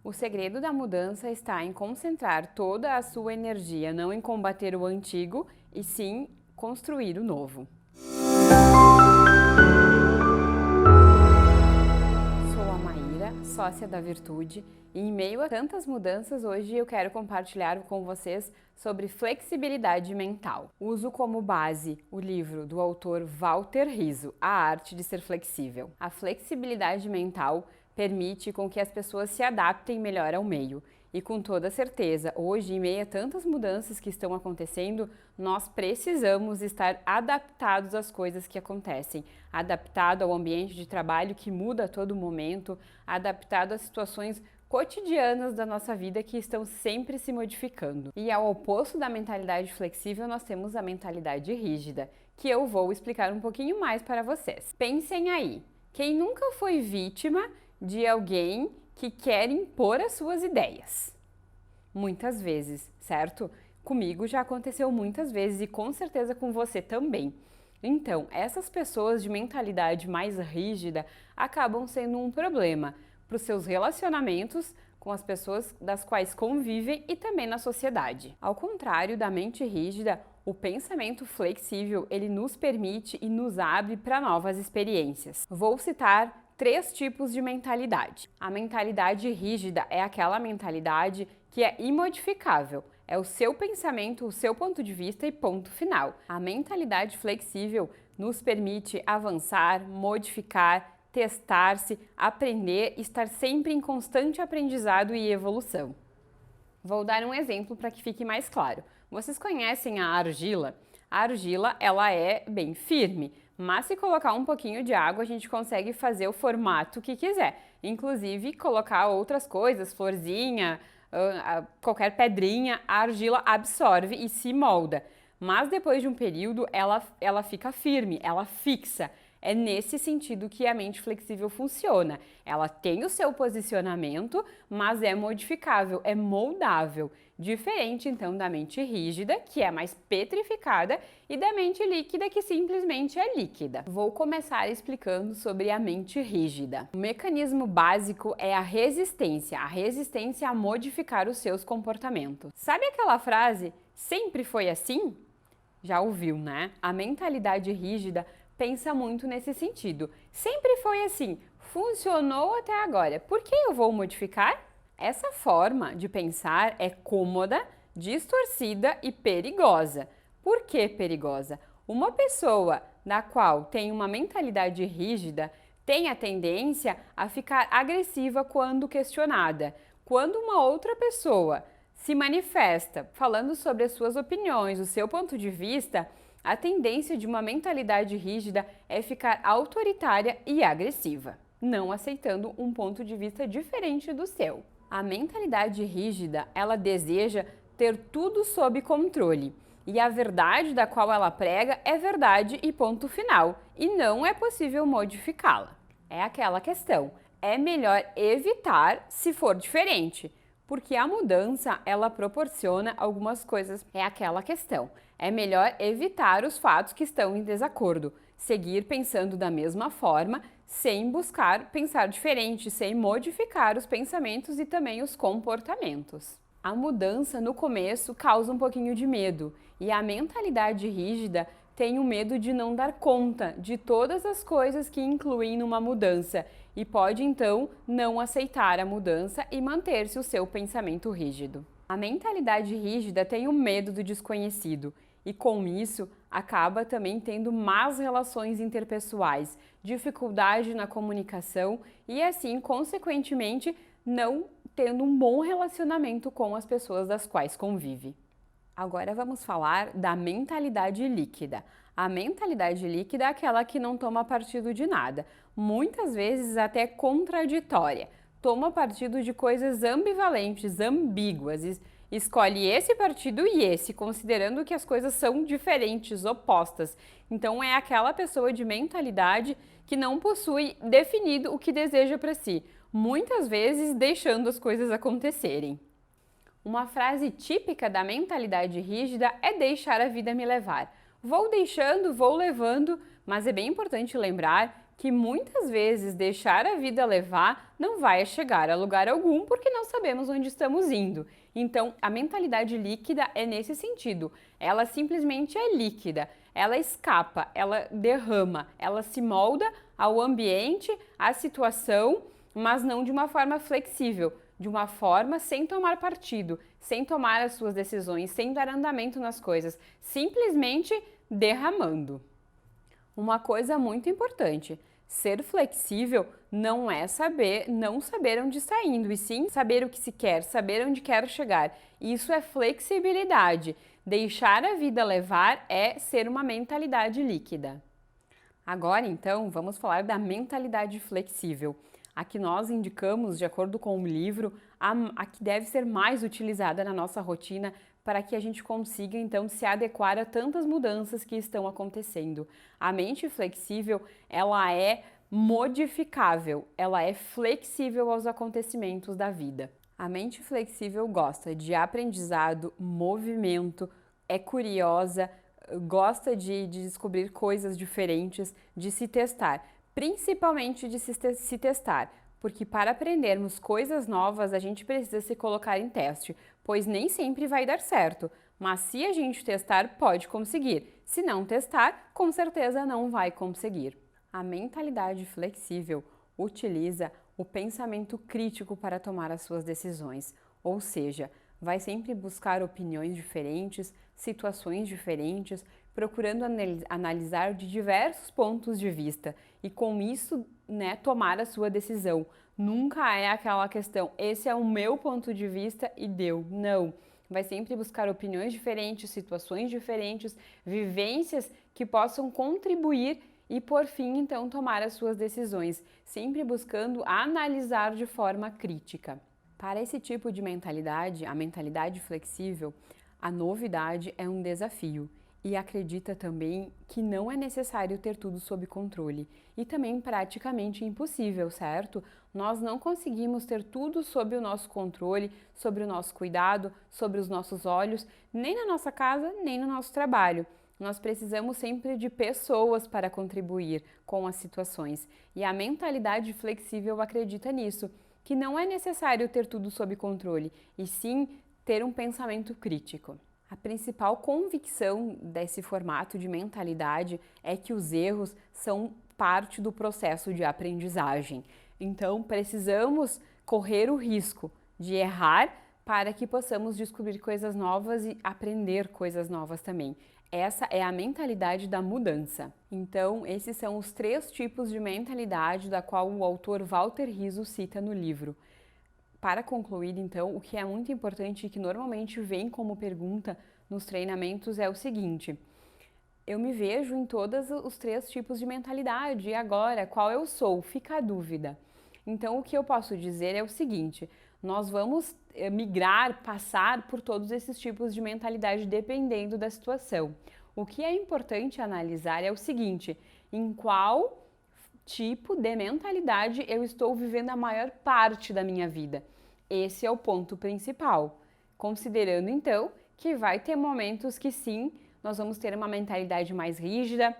O segredo da mudança está em concentrar toda a sua energia não em combater o antigo, e sim construir o novo. Sou a Maíra, sócia da Virtude, e em meio a tantas mudanças, hoje eu quero compartilhar com vocês sobre flexibilidade mental. Uso como base o livro do autor Walter Rizzo, A Arte de Ser Flexível. A flexibilidade mental permite com que as pessoas se adaptem melhor ao meio. E com toda certeza, hoje, em meio a tantas mudanças que estão acontecendo, nós precisamos estar adaptados às coisas que acontecem, adaptado ao ambiente de trabalho que muda a todo momento, adaptado às situações cotidianas da nossa vida que estão sempre se modificando. E ao oposto da mentalidade flexível, nós temos a mentalidade rígida, que eu vou explicar um pouquinho mais para vocês. Pensem aí, quem nunca foi vítima de alguém que quer impor as suas ideias? Muitas vezes, certo? Comigo já aconteceu muitas vezes e com certeza com você também. Então, essas pessoas de mentalidade mais rígida acabam sendo um problema para os seus relacionamentos com as pessoas das quais convivem e também na sociedade. Ao contrário da mente rígida, o pensamento flexível, ele nos permite e nos abre para novas experiências. Vou citar 3 tipos de mentalidade. A mentalidade rígida é aquela mentalidade que é imodificável. É o seu pensamento, o seu ponto de vista e ponto final. A mentalidade flexível nos permite avançar, modificar, testar-se, aprender e estar sempre em constante aprendizado e evolução. Vou dar um exemplo para que fique mais claro. Vocês conhecem a argila? A argila, ela é bem firme, mas se colocar um pouquinho de água, a gente consegue fazer o formato que quiser. Inclusive, colocar outras coisas, florzinha, qualquer pedrinha, a argila absorve e se molda. Mas depois de um período, ela fica firme, ela fixa. É nesse sentido que a mente flexível funciona. Ela tem o seu posicionamento, mas é modificável, é moldável. Diferente, então, da mente rígida, que é mais petrificada, e da mente líquida, que simplesmente é líquida. Vou começar explicando sobre a mente rígida. O mecanismo básico é a resistência a modificar os seus comportamentos. Sabe aquela frase, sempre foi assim? Já ouviu, né? A mentalidade rígida pensa muito nesse sentido. Sempre foi assim, funcionou até agora, por que eu vou modificar? Essa forma de pensar é cômoda, distorcida e perigosa. Por que perigosa? Uma pessoa na qual tem uma mentalidade rígida tem a tendência a ficar agressiva quando questionada. Quando uma outra pessoa se manifesta falando sobre as suas opiniões, o seu ponto de vista, a tendência de uma mentalidade rígida é ficar autoritária e agressiva, não aceitando um ponto de vista diferente do seu. A mentalidade rígida, ela deseja ter tudo sob controle, e a verdade da qual ela prega é verdade e ponto final, e não é possível modificá-la. É aquela questão, é melhor evitar se for diferente, porque a mudança, ela proporciona algumas coisas. É aquela questão, é melhor evitar os fatos que estão em desacordo, seguir pensando da mesma forma, sem buscar pensar diferente, sem modificar os pensamentos e também os comportamentos. A mudança no começo causa um pouquinho de medo, e a mentalidade rígida tem o medo de não dar conta de todas as coisas que incluem numa mudança e pode então não aceitar a mudança e manter-se o seu pensamento rígido. A mentalidade rígida tem o medo do desconhecido e com isso acaba também tendo más relações interpessoais, dificuldade na comunicação e assim, consequentemente, não tendo um bom relacionamento com as pessoas das quais convive. Agora vamos falar da mentalidade líquida. A mentalidade líquida é aquela que não toma partido de nada, muitas vezes até contraditória. Toma partido de coisas ambivalentes, ambíguas, escolhe esse partido e esse, considerando que as coisas são diferentes, opostas. Então é aquela pessoa de mentalidade que não possui definido o que deseja para si, muitas vezes deixando as coisas acontecerem. Uma frase típica da mentalidade rígida é deixar a vida me levar. Vou deixando, vou levando, mas é bem importante lembrar que muitas vezes deixar a vida levar não vai chegar a lugar algum porque não sabemos onde estamos indo. Então, a mentalidade líquida é nesse sentido. Ela simplesmente é líquida, ela escapa, ela derrama, ela se molda ao ambiente, à situação, mas não de uma forma flexível, de uma forma sem tomar partido, sem tomar as suas decisões, sem dar andamento nas coisas, simplesmente derramando. Uma coisa muito importante: ser flexível não é não saber onde está indo, e sim saber o que se quer, saber onde quer chegar. Isso é flexibilidade. Deixar a vida levar é ser uma mentalidade líquida. Agora, então, vamos falar da mentalidade flexível. A que nós indicamos, de acordo com o livro, a que deve ser mais utilizada na nossa rotina para que a gente consiga, então, se adequar a tantas mudanças que estão acontecendo. A mente flexível, ela é modificável, ela é flexível aos acontecimentos da vida. A mente flexível gosta de aprendizado, movimento, é curiosa, gosta de descobrir coisas diferentes, de se testar, principalmente de se testar, porque para aprendermos coisas novas a gente precisa se colocar em teste, pois nem sempre vai dar certo, mas se a gente testar, pode conseguir. Se não testar, com certeza não vai conseguir. A mentalidade flexível utiliza o pensamento crítico para tomar as suas decisões, ou seja, vai sempre buscar opiniões diferentes, situações diferentes, procurando analisar de diversos pontos de vista e com isso, tomar a sua decisão. Nunca é aquela questão, esse é o meu ponto de vista e deu. Não. Vai sempre buscar opiniões diferentes, situações diferentes, vivências que possam contribuir e, por fim, então, tomar as suas decisões, sempre buscando analisar de forma crítica. Para esse tipo de mentalidade, a mentalidade flexível, a novidade é um desafio e acredita também que não é necessário ter tudo sob controle e também praticamente impossível, certo? Nós não conseguimos ter tudo sob o nosso controle, sobre o nosso cuidado, sobre os nossos olhos, nem na nossa casa, nem no nosso trabalho. Nós precisamos sempre de pessoas para contribuir com as situações e a mentalidade flexível acredita nisso, que não é necessário ter tudo sob controle, e sim ter um pensamento crítico. A principal convicção desse formato de mentalidade é que os erros são parte do processo de aprendizagem. Então, precisamos correr o risco de errar para que possamos descobrir coisas novas e aprender coisas novas também. Essa é a mentalidade da mudança. Então, esses são os 3 tipos de mentalidade da qual o autor Walter Rizzo cita no livro. Para concluir, então, o que é muito importante e que normalmente vem como pergunta nos treinamentos é o seguinte: eu me vejo em todos os 3 tipos de mentalidade, e agora, qual eu sou? Fica a dúvida. Então, o que eu posso dizer é o seguinte: nós vamos migrar, passar por todos esses tipos de mentalidade dependendo da situação. O que é importante analisar é o seguinte: em qual tipo de mentalidade eu estou vivendo a maior parte da minha vida? Esse é o ponto principal. Considerando então que vai ter momentos que sim, nós vamos ter uma mentalidade mais rígida,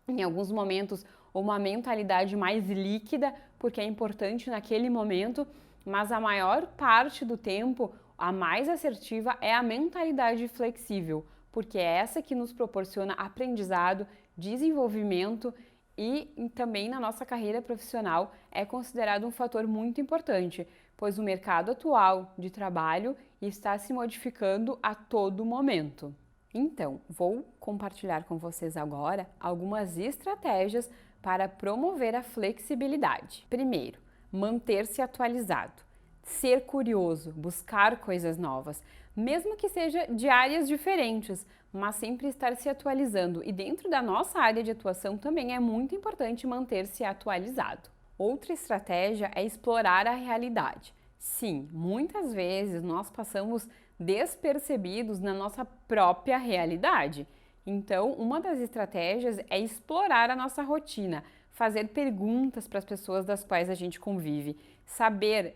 em alguns momentos uma mentalidade mais líquida, porque é importante naquele momento, mas a maior parte do tempo, a mais assertiva é a mentalidade flexível, porque é essa que nos proporciona aprendizado, desenvolvimento e também na nossa carreira profissional é considerado um fator muito importante, pois o mercado atual de trabalho está se modificando a todo momento. Então, vou compartilhar com vocês agora algumas estratégias para promover a flexibilidade. Primeiro, manter-se atualizado, ser curioso, buscar coisas novas, mesmo que seja de áreas diferentes, mas sempre estar se atualizando. E dentro da nossa área de atuação também é muito importante manter-se atualizado. Outra estratégia é explorar a realidade. Sim, muitas vezes nós passamos despercebidos na nossa própria realidade. Então, uma das estratégias é explorar a nossa rotina, fazer perguntas para as pessoas das quais a gente convive, saber,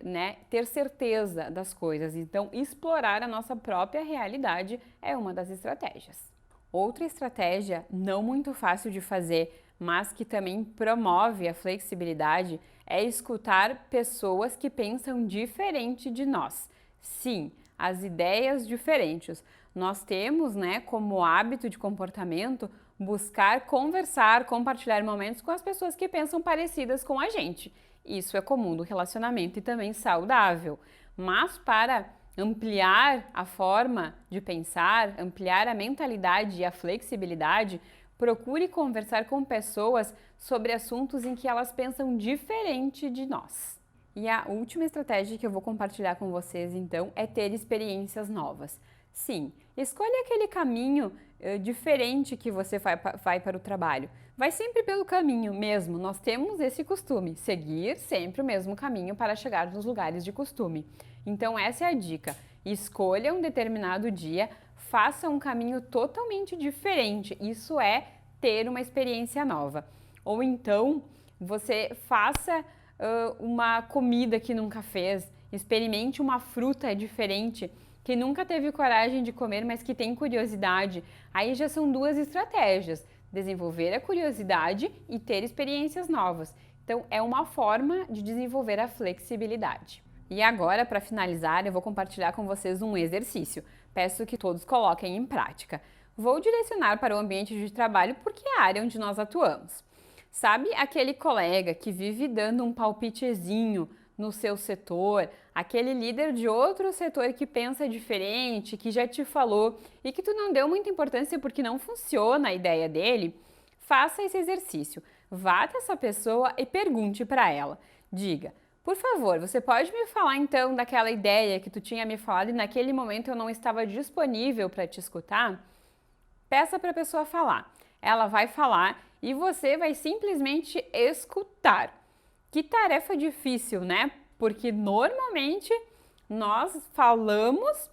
ter certeza das coisas. Então, explorar a nossa própria realidade é uma das estratégias. Outra estratégia, não muito fácil de fazer, mas que também promove a flexibilidade, é escutar pessoas que pensam diferente de nós. Sim, as ideias diferentes. Nós temos, como hábito de comportamento, buscar conversar, compartilhar momentos com as pessoas que pensam parecidas com a gente. Isso é comum do relacionamento e também saudável. Mas para ampliar a forma de pensar, ampliar a mentalidade e a flexibilidade, procure conversar com pessoas sobre assuntos em que elas pensam diferente de nós. E a última estratégia que eu vou compartilhar com vocês, então, é ter experiências novas. Sim, escolha aquele caminho diferente que você vai para o trabalho. Vai sempre pelo caminho mesmo, nós temos esse costume, seguir sempre o mesmo caminho para chegar nos lugares de costume. Então essa é a dica, escolha um determinado dia, faça um caminho totalmente diferente, isso é ter uma experiência nova. Ou então você faça uma comida que nunca fez, experimente uma fruta diferente, que nunca teve coragem de comer, mas que tem curiosidade. Aí já são duas estratégias, desenvolver a curiosidade e ter experiências novas. Então, é uma forma de desenvolver a flexibilidade. E agora, para finalizar, eu vou compartilhar com vocês um exercício. Peço que todos coloquem em prática. Vou direcionar para o ambiente de trabalho porque é a área onde nós atuamos. Sabe aquele colega que vive dando um palpitezinho no seu setor, aquele líder de outro setor que pensa diferente, que já te falou e que tu não deu muita importância porque não funciona a ideia dele? Faça esse exercício. Vá até essa pessoa e pergunte para ela. Diga: por favor, você pode me falar então daquela ideia que tu tinha me falado e naquele momento eu não estava disponível para te escutar? Peça para a pessoa falar. Ela vai falar e você vai simplesmente escutar. Que tarefa difícil, né? Porque normalmente nós falamos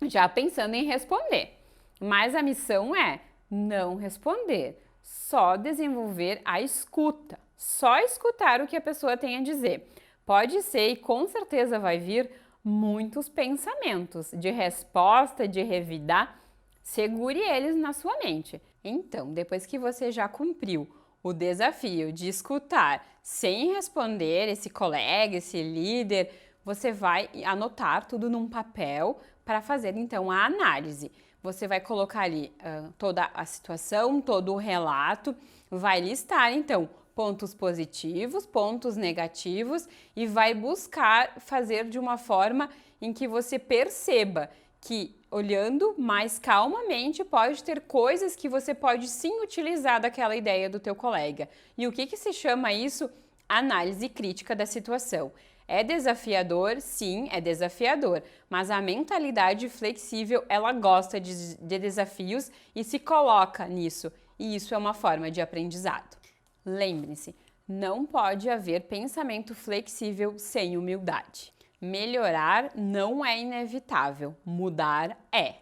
já pensando em responder, mas a missão é não responder, só desenvolver a escuta, só escutar o que a pessoa tem a dizer. Pode ser e com certeza vai vir muitos pensamentos de resposta, de revidar, segure eles na sua mente. Então, depois que você já cumpriu o desafio de escutar sem responder esse colega, esse líder, você vai anotar tudo num papel para fazer então a análise. Você vai colocar ali toda a situação, todo o relato, vai listar então pontos positivos, pontos negativos e vai buscar fazer de uma forma em que você perceba que, olhando mais calmamente, pode ter coisas que você pode sim utilizar daquela ideia do teu colega. E o que se chama isso? Análise crítica da situação. É desafiador? Sim, é desafiador, mas a mentalidade flexível, ela gosta de desafios e se coloca nisso, e isso é uma forma de aprendizado. Lembre-se, não pode haver pensamento flexível sem humildade. Melhorar não é inevitável, mudar é.